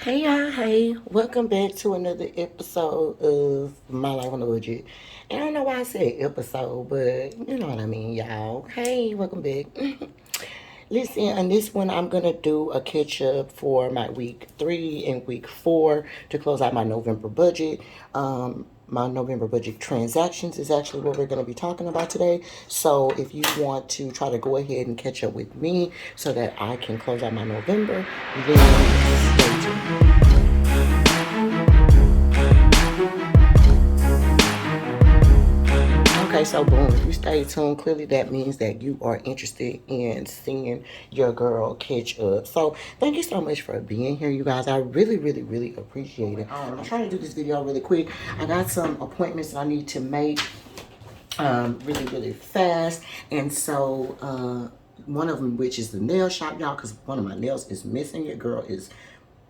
Hey y'all, hey, welcome back to another episode of My Life on a Budget. And I don't know why I said episode, but you know what I mean, y'all. Hey, welcome back. Listen, on this one, I'm gonna do a catch up for my week 3 and week 4 to close out my November budget. My November budget transactions is actually what we're going to be talking about today. So if you want to try to go ahead and catch up with me so that I can close out my November, then stay tuned. Okay, so boom, if you stay tuned, clearly that means that you are interested in seeing your girl catch up. So thank you so much for being here, you guys. I really, really, really appreciate it. I'm trying to do this video really quick. I got some appointments that I need to make really, really fast. And so one of them, which is the nail shop, y'all, because one of my nails is missing. Your girl is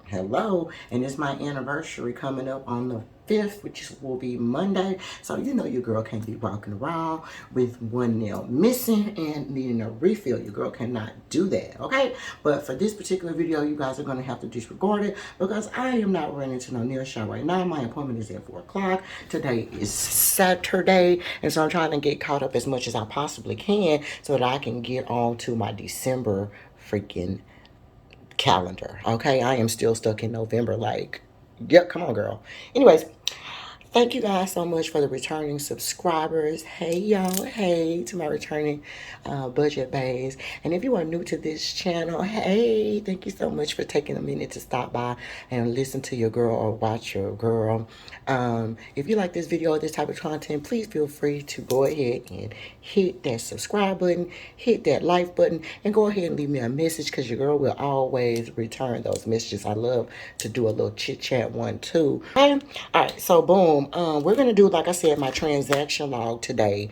hello, and it's my anniversary coming up on the 5th, which will be Monday. So you know your girl can't be walking around with one nail missing and needing a refill. Your girl cannot do that, okay? But for this particular video, you guys are going to have to disregard it because I am not running to no nail shop right now. My appointment is at 4 o'clock. Today is Saturday, and so I'm trying to get caught up as much as I possibly can so that I can get on to my December freaking calendar. Okay, I am still stuck in November. Like, yep, come on, girl. Anyways, thank you guys so much for the returning subscribers. Hey, y'all. Hey, to my returning budget bays. And if you are new to this channel, hey, thank you so much for taking a minute to stop by and listen to your girl or watch your girl. If you like this video or this type of content, please feel free to go ahead and hit that subscribe button, hit that like button, and go ahead and leave me a message because your girl will always return those messages. I love to do a little chit chat one too. Okay? All right, so boom. We're gonna do, like I said, my transaction log today.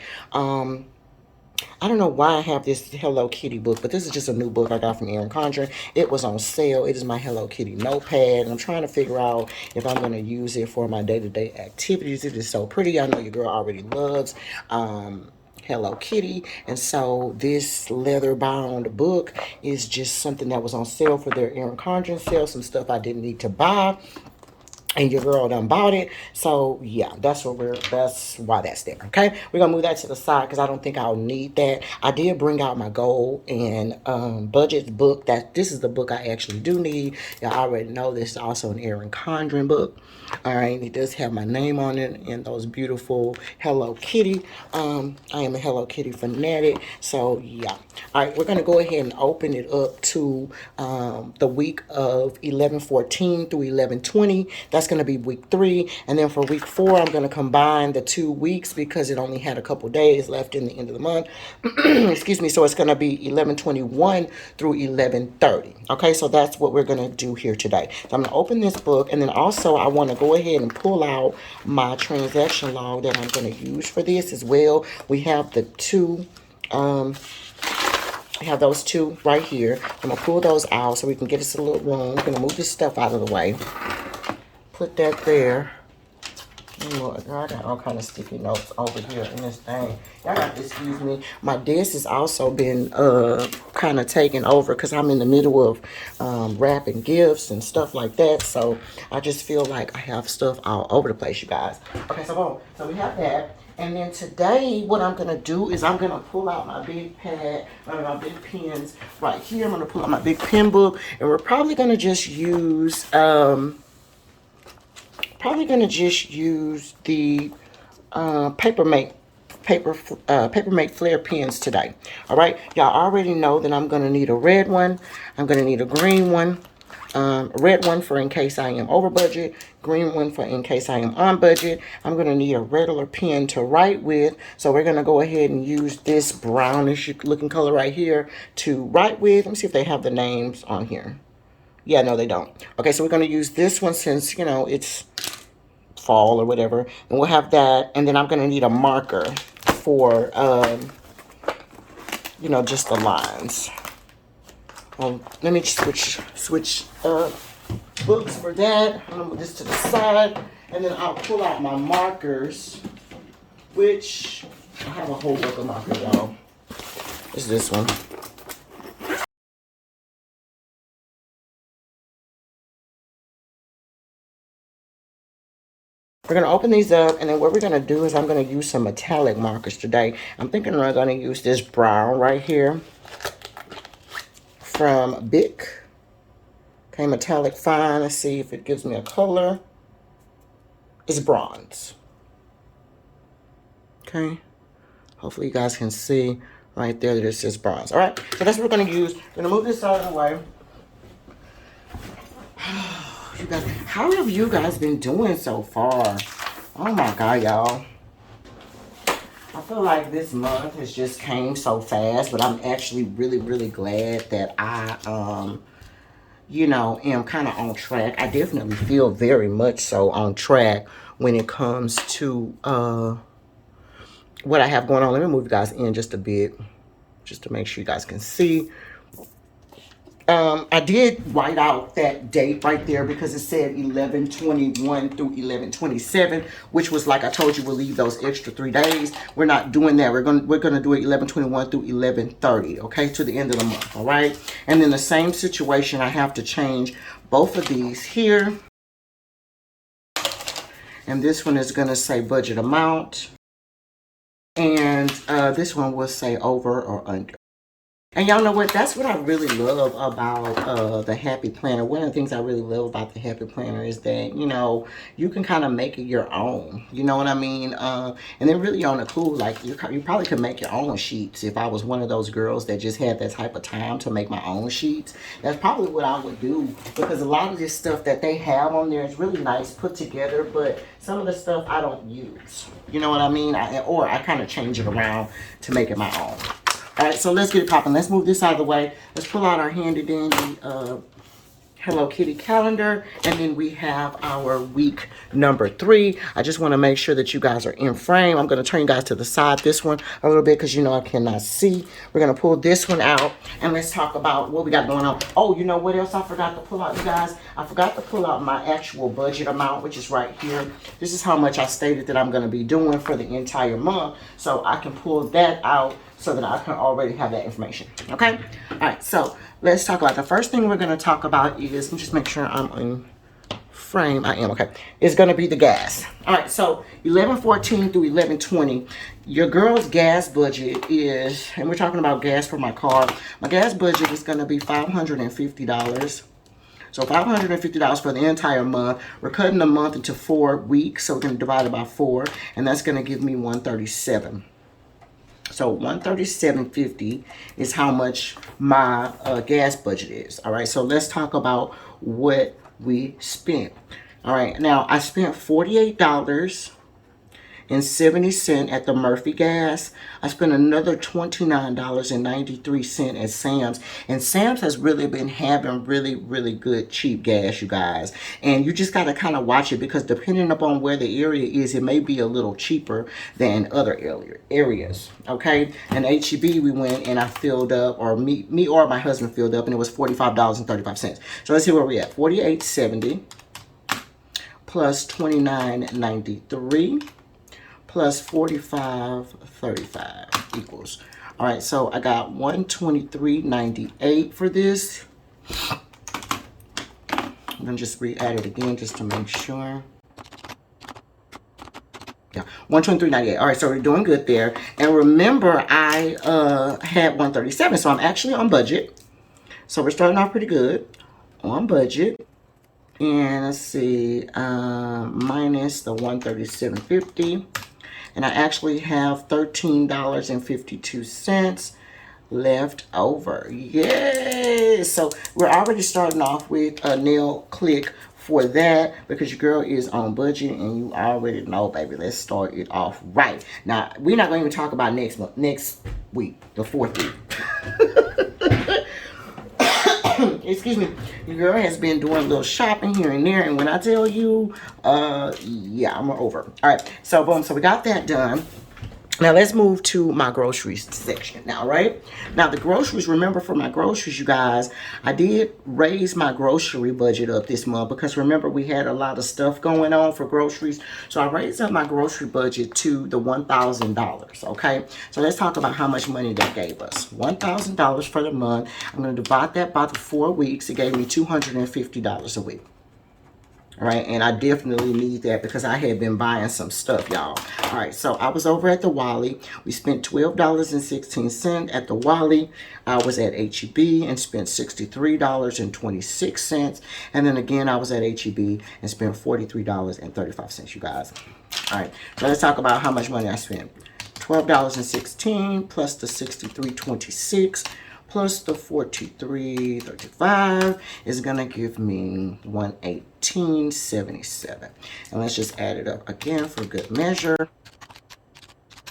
I don't know why I have this Hello Kitty book, but this is just a new book I got from Erin Condren. It was on sale. It is my Hello Kitty notepad, and I'm trying to figure out if I'm going to use it for my day-to-day activities. It is so pretty. I know your girl already loves Hello Kitty, and so this leather-bound book is just something that was on sale for their Erin Condren sale. Some stuff I didn't need to buy, and your girl done bought it. So yeah, that's why that's there. Okay, we're gonna move that to the side because I don't think I'll need that. I did bring out my goal and budget book. That this is the book I actually do need. Y'all already know this is also an Erin Condren book. All right, it does have my name on it and those beautiful Hello Kitty. I am a Hello Kitty fanatic. So yeah. All right, we're gonna go ahead and open it up to the week of 11/14 through 11/20. That's going to be week 3. And then for week 4, I'm going to combine the 2 weeks because it only had a couple days left in the end of the month. Excuse me. So it's going to be 11/21 through 11/30. Okay, so that's what we're going to do here today. So I'm going to open this book. And then also I want to go ahead and pull out my transaction log that I'm going to use for this as well. We have the two... I have those 2 right here. I'm going to pull those out so we can get us a little room. We're going to move this stuff out of the way. Put that there. Oh, I got all kind of sticky notes over here in this thing. Y'all got to excuse me. My desk has also been kind of taken over because I'm in the middle of wrapping gifts and stuff like that. So I just feel like I have stuff all over the place, you guys. Okay, so boom. So we have that. And then today, what I'm going to do is I'm going to pull out my big pad, my big pens right here. I'm going to pull out my big pen book. And we're probably going to just use... the Papermate Flare pens today. All right, y'all already know that I'm gonna need a red one. I'm gonna need a green one. Red one for in case I am over budget. Green one for in case I am on budget. I'm gonna need a regular pen to write with. So we're gonna go ahead and use this brownish looking color right here to write with. Let me see if they have the names on here. Yeah, no, they don't. Okay, so we're gonna use this one since you know it's fall or whatever, and we'll have that. And then I'm going to need a marker for you know, just the lines. Let me switch books for that. I'm gonna move this to the side, and then I'll pull out my markers, which I have a whole book of markers, y'all. It's this one. We're going to open these up, and then what we're going to do is I'm going to use some metallic markers today. I'm thinking we're going to use this brown right here from Bic. Okay, metallic fine. Let's see if it gives me a color. It's bronze. Okay. Hopefully you guys can see right there that it says bronze. All right, so that's what we're going to use. We're going to move this out of the way. You guys, how have you guys been doing so far? Oh my God, y'all. I feel like this month has just came so fast, but I'm actually really, really glad that I, you know, am kind of on track. I definitely feel very much so on track when it comes to what I have going on. Let me move you guys in just a bit, just to make sure you guys can see. I did write out that date right there because it said 11/21 through 11/27, which was like I told you, we'll leave those extra 3 days. We're not doing that. We're gonna do it 11/21 through 11/30, okay, to the end of the month, all right? And then the same situation, I have to change both of these here. And this one is gonna say budget amount. And this one will say over or under. And y'all know what? That's what I really love about the Happy Planner. One of the things I really love about the Happy Planner is that, you know, you can kind of make it your own. You know what I mean? And then really on the cool, like you probably could make your own sheets. If I was one of those girls that just had that type of time to make my own sheets, that's probably what I would do. Because a lot of this stuff that they have on there is really nice put together, but some of the stuff I don't use. You know what I mean? Or I kind of change it around to make it my own. All right, so let's get it popping. Let's move this out of the way. Let's pull out our handy dandy Hello Kitty calendar, and then we have our week number 3. I just want to make sure that you guys are in frame. I'm going to turn you guys to the side, this one a little bit, because you know I cannot see. We're going to pull this one out, and let's talk about what we got going on. Oh, you know what else I forgot to pull out, you guys? I forgot to pull out my actual budget amount, which is right here. This is how much I stated that I'm going to be doing for the entire month, so I can pull that out so that I can already have that information, okay? All right, so let's talk about the first thing we're going to talk about is, let me just make sure I'm in frame. I am, okay. It's going to be the gas. All right, so 11/14 through 11/20, your girl's gas budget is, and we're talking about gas for my car. My gas budget is going to be $550. So $550 for the entire month. We're cutting the month into 4 weeks, so we're going to divide it by 4, and that's going to give me $137. So $137.50 is how much my gas budget is. All right, so let's talk about what we spent. All right, now I spent $48.70 at the Murphy gas. I spent another $29.93 at Sam's. And Sam's has really been having really, really good cheap gas, you guys. And you just got to kind of watch it, because depending upon where the area is, it may be a little cheaper than other areas. Okay? And HEB, we went and I filled up, or me or my husband filled up, and it was $45.35. So let's see where we're at. $48.70 plus $29.93. plus $45.35 equals. All right, so I got $123.98 for this. I'm gonna just re-add it again just to make sure. Yeah, $123.98. All right, so we're doing good there. And remember, I had $137, so I'm actually on budget. So we're starting off pretty good on budget. And let's see, minus the $137.50. And I actually have $13.52 left over. Yay! So we're already starting off with a nail click for that, because your girl is on budget, and you already know, baby. Let's start it off right. Now, we're not going to even talk about next week, the 4th week. Excuse me. Your girl has been doing a little shopping here and there, and when I tell you, yeah, I'm over. All right, so boom, so we got that done. Now let's move to my groceries section now, right? Now the groceries, remember, for my groceries, you guys, I did raise my grocery budget up this month, because remember, we had a lot of stuff going on for groceries. So I raised up my grocery budget to the $1,000, okay? So let's talk about how much money that gave us. $1,000 for the month. I'm going to divide that by the 4 weeks. It gave me $250 a week. All right, and I definitely need that because I had been buying some stuff, y'all. All right, so I was over at the Wally. We spent $12.16 at the Wally. I was at HEB and spent $63.26. And then again, I was at HEB and spent $43.35, you guys. All right, so let's talk about how much money I spent. $12.16 plus the $63.26 plus the $43.35 is gonna give me $118.77. And let's just add it up again for good measure.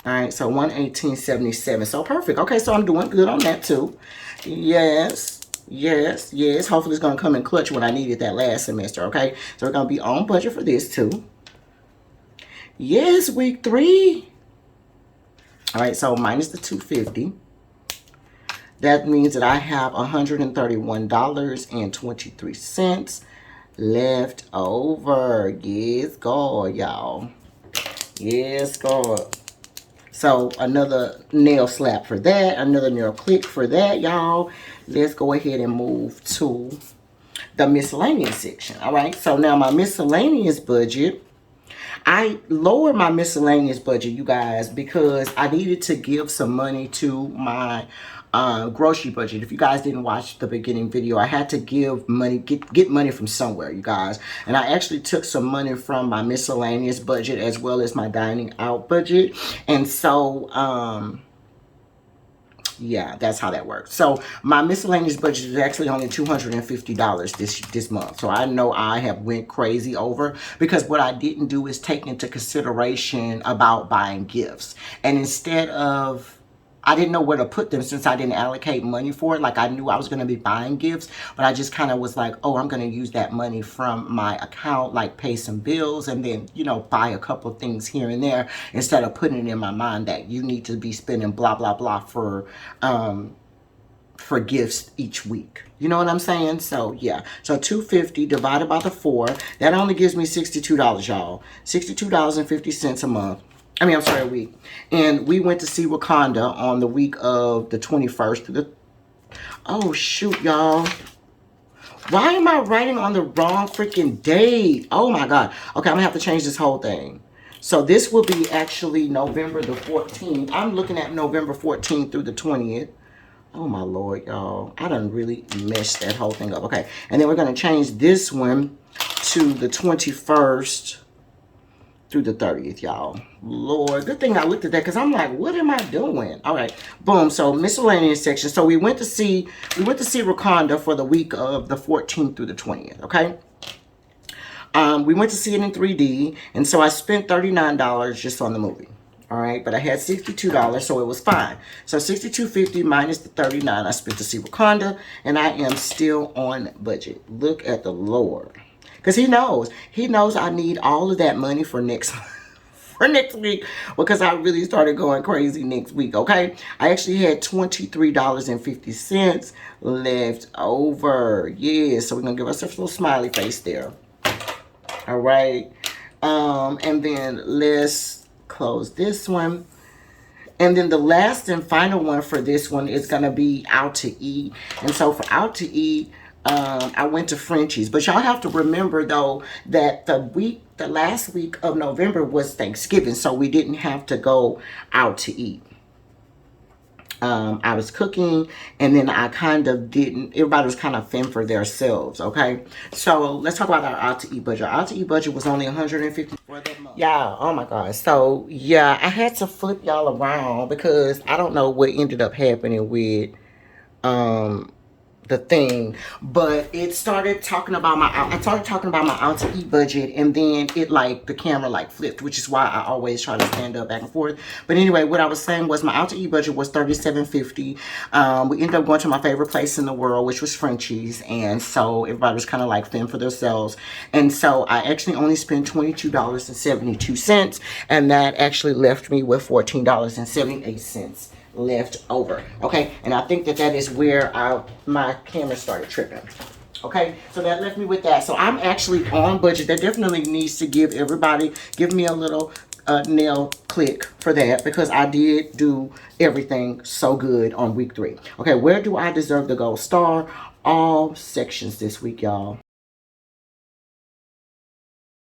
All right, so $118.77. So perfect. Okay, so I'm doing good on that too. Yes, yes, yes. Hopefully it's gonna come in clutch when I needed that last semester. Okay, so we're gonna be on budget for this too. Yes, week 3. All right, so minus the $250. That means that I have $131.23 left over. Yes, God, y'all. Yes, God. So another nail slap for that. Another nail click for that, y'all. Let's go ahead and move to the miscellaneous section. All right. So now my miscellaneous budget. I lowered my miscellaneous budget, you guys, because I needed to give some money to my grocery budget. If you guys didn't watch the beginning video, I had to give money, get money from somewhere, you guys. And I actually took some money from my miscellaneous budget as well as my dining out budget. And so, yeah, that's how that works. So my miscellaneous budget is actually only $250 this month. So I know I have went crazy over because what I didn't do is take into consideration about buying gifts. And instead of, I didn't know where to put them since I didn't allocate money for it. Like I knew I was going to be buying gifts, but I just kind of was like, oh, I'm going to use that money from my account, like pay some bills and then, you know, buy a couple of things here and there instead of putting it in my mind that you need to be spending blah, blah, blah for gifts each week. You know what I'm saying? So yeah. So $250 divided by the 4, that only gives me $62, y'all. $62.50 a month. I mean, I'm sorry, a week. And we went to see Wakanda on the week of the 21st through the... Oh, shoot, y'all. Why am I writing on the wrong freaking date? Oh, my God. Okay, I'm going to have to change this whole thing. So this will be actually November the 14th. I'm looking at November 14th through the 20th. Oh, my Lord, y'all. I done really messed that whole thing up. Okay, and then we're going to change this one to the 21st through the 30th, y'all. Lord, good thing I looked at that because I'm like, what am I doing? All right, boom. So miscellaneous section. So we went to see Wakanda for the week of the 14th through the 20th. Okay. We went to see it in 3D, and so I spent $39 just on the movie. All right, but I had $62, so it was fine. So $62.50 minus the $39 I spent to see Wakanda, and I am still on budget. Look at the Lord. Because he knows I need all of that money for next week because I really started going crazy next week. Okay, I actually had $23.50 left over. Yeah, so we're gonna give ourselves a little smiley face there. All right, and then let's close this one. And then the last and final one for this one is going to be out to eat. And so for out to eat, I went to Frenchie's. But y'all have to remember, though, that the last week of November was Thanksgiving. So we didn't have to go out to eat. I was cooking, and then I kind of didn't, everybody was kind of fend for themselves, okay? So let's talk about our out to eat budget. Our out to eat budget was only $150 for the month. Yeah, oh my God. So yeah, I had to flip y'all around because I don't know what ended up happening with the thing, but it started talking about I started talking about my out to eat budget, and then it like the camera like flipped, which is why I always try to stand up back and forth. But anyway, what I was saying was my out to eat budget was $37.50. We ended up going to my favorite place in the world, which was Frenchie's, and so everybody was kind of like fend for themselves, and so I actually only spent $22.72, and that actually left me with $14.78 left over. Okay, and I think that is where my camera started tripping. Okay, so that left me with that. So I'm actually on budget. That definitely needs to give me a little nail click for that, because I did do everything so good on week 3. Okay, where do I deserve the gold star? All sections this week, y'all.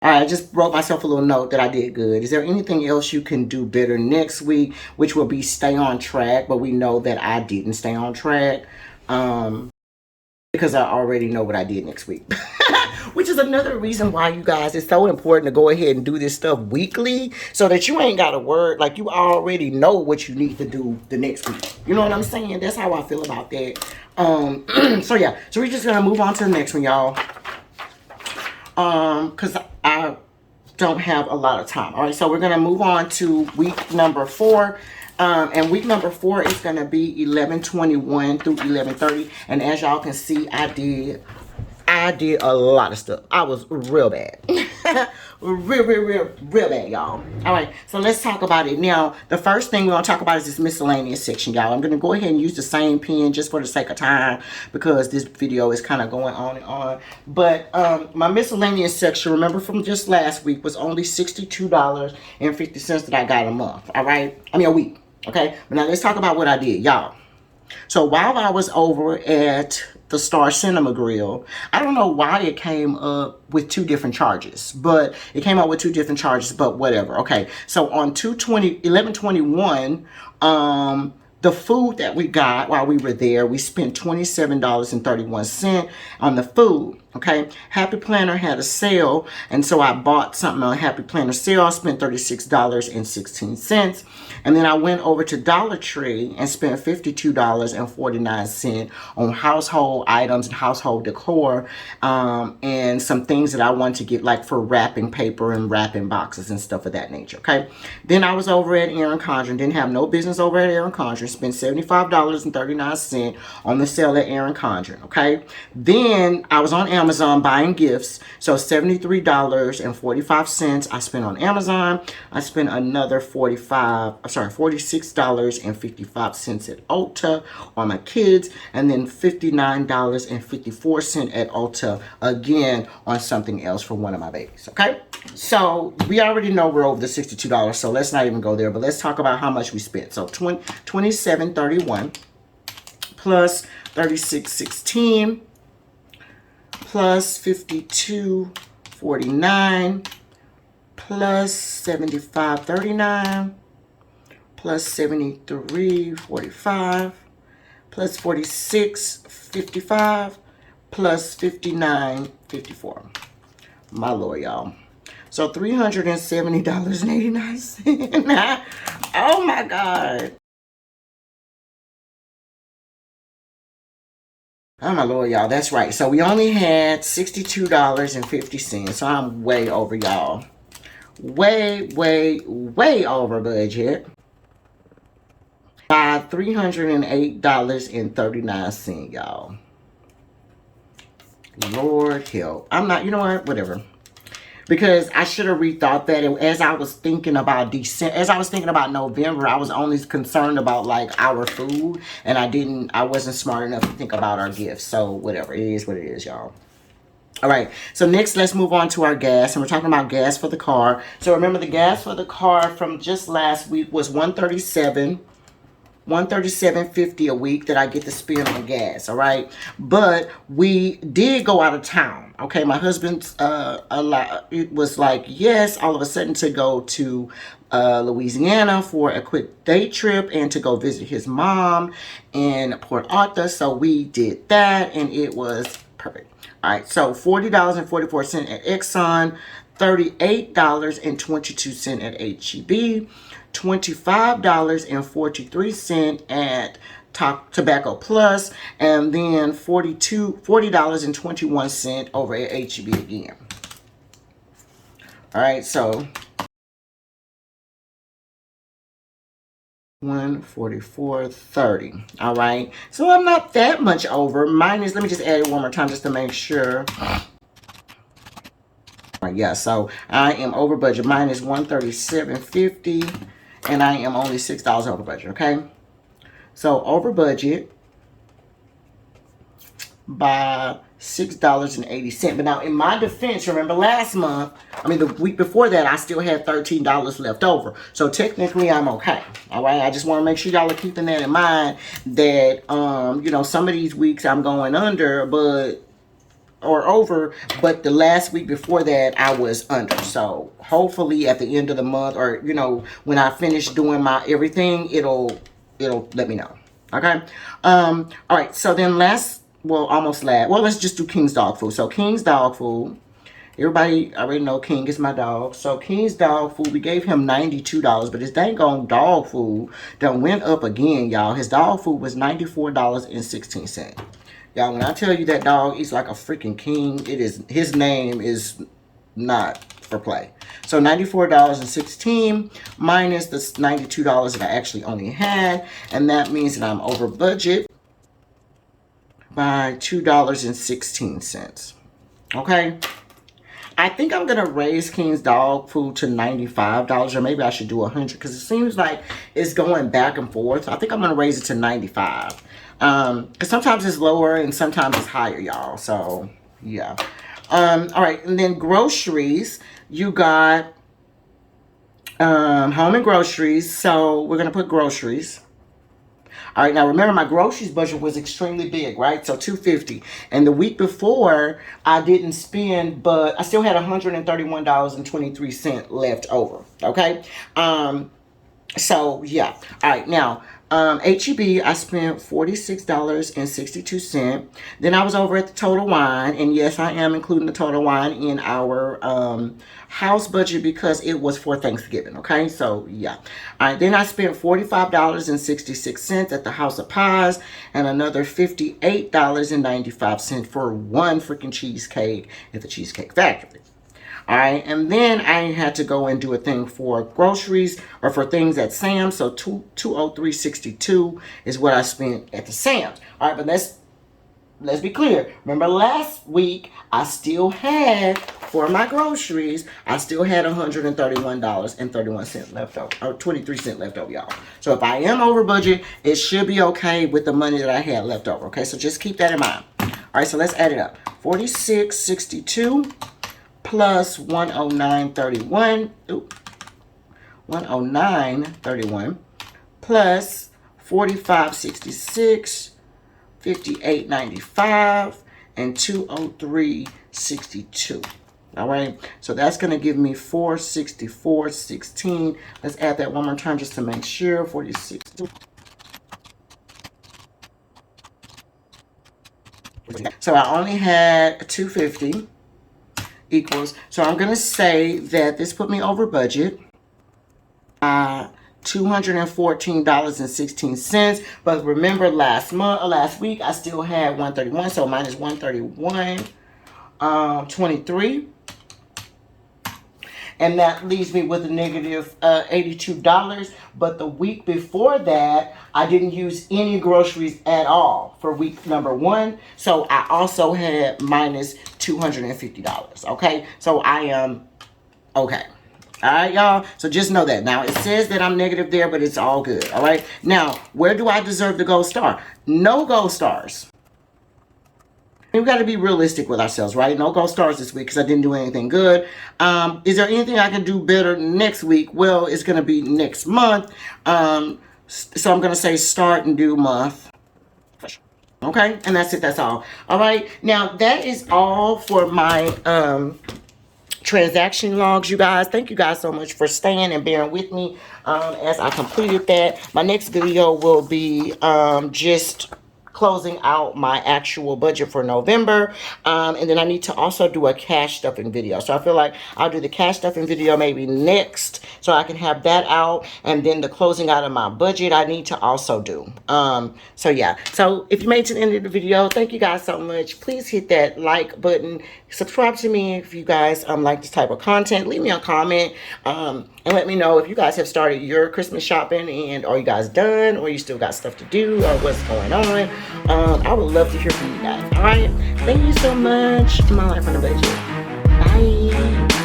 All right, I just wrote myself a little note that I did good. Is there anything else you can do better next week, which will be stay on track? But we know that I didn't stay on track because I already know what I did next week. Which is another reason why, you guys, it's so important to go ahead and do this stuff weekly so that you ain't got to worry. Like, you already know what you need to do the next week. You know what I'm saying? That's how I feel about that. So, yeah. So, we're just going to move on to the next one, y'all. Because I don't have a lot of time. All right, so we're going to move on to week number 4. And week number 4 is going to be 11/21 through 11/30. And as y'all can see, I did a lot of stuff. I was real bad. real bad, y'all. All right, so let's talk about it. Now, the first thing we're going to talk about is this miscellaneous section, y'all. I'm going to go ahead and use the same pen just for the sake of time because this video is kind of going on and on. But my miscellaneous section, remember from just last week, was only $62.50 that I got a month. All right? I mean, a week. Okay? But now let's talk about what I did, y'all. So while I was over at the Star Cinema Grill, I don't know why it came up with 2 different charges, but it came up with 2 different charges, but whatever. Okay, so on 11/21, the food that we got while we were there, we spent $27.31 on the food. Okay, Happy Planner had a sale, and so I bought something on Happy Planner sale. I spent $36.16, and then I went over to Dollar Tree and spent $52.49 on household items and household decor, and some things that I wanted to get, like for wrapping paper and wrapping boxes and stuff of that nature. Okay, then I was over at Erin Condren. Didn't have no business over at Erin Condren. Spent $75.39 on the sale at Erin Condren. Okay, then I was on Amazon buying gifts, so $73.45 I spent on Amazon. I spent another $46.55 at Ulta on my kids, and then $59.54 at Ulta again on something else for one of my babies. Okay, so we already know we're over the $62, so let's not even go there, but let's talk about how much we spent. So $27.31 plus $36.16 plus $52.49 plus $75.39 plus $73.45 plus $46.55 plus $59.54. My Lord, y'all. So $370.89. Oh my God. Oh my Lord, y'all. That's right. So we only had $62.50. So I'm way over, y'all. Way over budget by $308.39, y'all. Lord help. I'm not, you know what? Whatever. Because I should have rethought that. As I was thinking about November, I was only concerned about like our food, and I wasn't smart enough to think about our gifts. So whatever, it is what it is, y'all. All right, so next let's move on to our gas, and we're talking about gas for the car. So remember, the gas for the car from just last week was $137.50 a week that I get to spend on gas. All right, but we did go out of town. Okay, my husband's it was like yes, all of a sudden to go to Louisiana for a quick day trip and to go visit his mom in Port Arthur. So we did that, and it was perfect. All right, so $40.44 at Exxon, $38.22 at HEB, $25.43 at Tobacco Plus, and then $40.21 over at HEB again. All right, so $144.30. All right, so I'm not that much over. Minus, let me just add it one more time just to make sure. All right, yeah, so I am over budget. Minus $137.50, and I am only $6 over budget. Okay, so over budget by $6.80. But now, in my defense, remember last month, I mean the week before that, I still had $13 left over. So technically, I'm okay. All right, I just want to make sure y'all are keeping that in mind. That you know, some of these weeks I'm going under, but or over, but the last week before that I was under. So hopefully at the end of the month, or you know, when I finish doing my everything, it'll let me know. Okay. All right. So then almost last. Well, let's just do King's dog food. So King's dog food. Everybody already know King is my dog. So King's dog food, we gave him $92, but his dang on dog food done went up again, y'all. His dog food was $94.16. Y'all, when I tell you that dog eats like a freaking king, his name is not for play. So $94.16 minus the $92 that I actually only had, and that means that I'm over budget by $2.16. Okay. I think I'm going to raise King's dog food to $95, or maybe I should do $100, because it seems like it's going back and forth. I think I'm going to raise it to $95. Because sometimes it's lower and sometimes it's higher, y'all. So, yeah. All right. And then groceries. You got home and groceries. So, we're going to put groceries. All right, now remember my groceries budget was extremely big, right? So $250. And the week before, I didn't spend, but I still had $131.23 left over, okay? So yeah. All right, now HEB, I spent $46.62. Then I was over at the Total Wine, and yes, I am including the Total Wine in our house budget because it was for Thanksgiving. Okay, so yeah. All right, then I spent $45.66 at the House of Pies, and another $58.95 for one freaking cheesecake at the Cheesecake Factory. All right, and then I had to go and do a thing for groceries or for things at Sam's. So $203.62 is what I spent at the Sam's. All right, but let's be clear. Remember last week I still had for my groceries, I still had $131.31 left over, or 23 cents left over, y'all. So if I am over budget, it should be okay with the money that I had left over. Okay, so just keep that in mind. All right, so let's add it up. $46.62. Plus 109.31, 109.31, plus 45.66, 58.95, and 203.62. All right, so that's going to give me 464.16. Let's add that one more time just to make sure. 46. So I only had 250. Equals, so I'm going to say that this put me over budget $214.16, but remember last week I still had 131, so minus 131.23, and that leaves me with a negative $82. But the week before that, I didn't use any groceries at all for week number 1, so I also had minus $250. Okay, so I am okay. All right, y'all. So just know that. Now, it says that I'm negative there, but it's all good. All right. Now, where do I deserve the gold star? No gold stars. We've got to be realistic with ourselves, right? No gold stars this week because I didn't do anything good. Is there anything I can do better next week? Well, it's going to be next month. So I'm going to say start and do month. Okay? And that's it. That's all. All right. Now, that is all for my transaction logs, you guys. Thank you guys so much for staying and bearing with me as I completed that. My next video will be just closing out my actual budget for November, and then I need to also do a cash stuffing video. So I feel like I'll do the cash stuffing video maybe next, so I can have that out, and then the closing out of my budget I need to also do. So yeah, so if you made it to the end of the video, thank you guys so much. Please hit that like button, subscribe to me if you guys like this type of content. Leave me a comment and let me know if you guys have started your Christmas shopping, and are you guys done, or you still got stuff to do, or what's going on. I would love to hear from you guys. All right, thank you so much. My life on a budget. Bye.